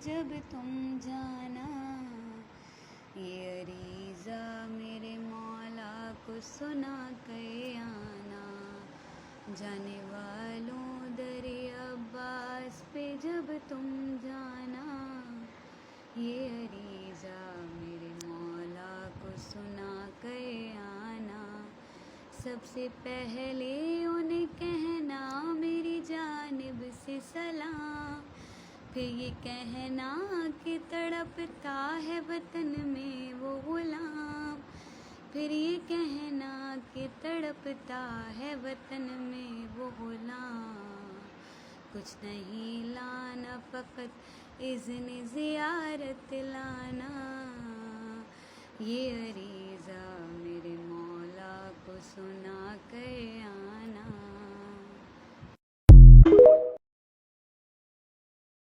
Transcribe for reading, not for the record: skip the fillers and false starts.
جب تم جانا، یہ عریضہ میرے مولا کو سنا کے آنا، جانے والوں در عباس پہ جب تم جانا، یہ عریضہ میرے مولا کو سنا کے آنا، سب سے پہلے انہیں کہنا میری جانب سے سلام، پھر یہ کہنا کہ تڑپتا ہے وطن میں وہ غلام، پھر یہ کہنا کہ تڑپتا ہے وطن میں وہ غلام، کچھ نہیں لانا فقط اذن زیارت لانا، یہ عریضہ میرے مولا کو سنا کے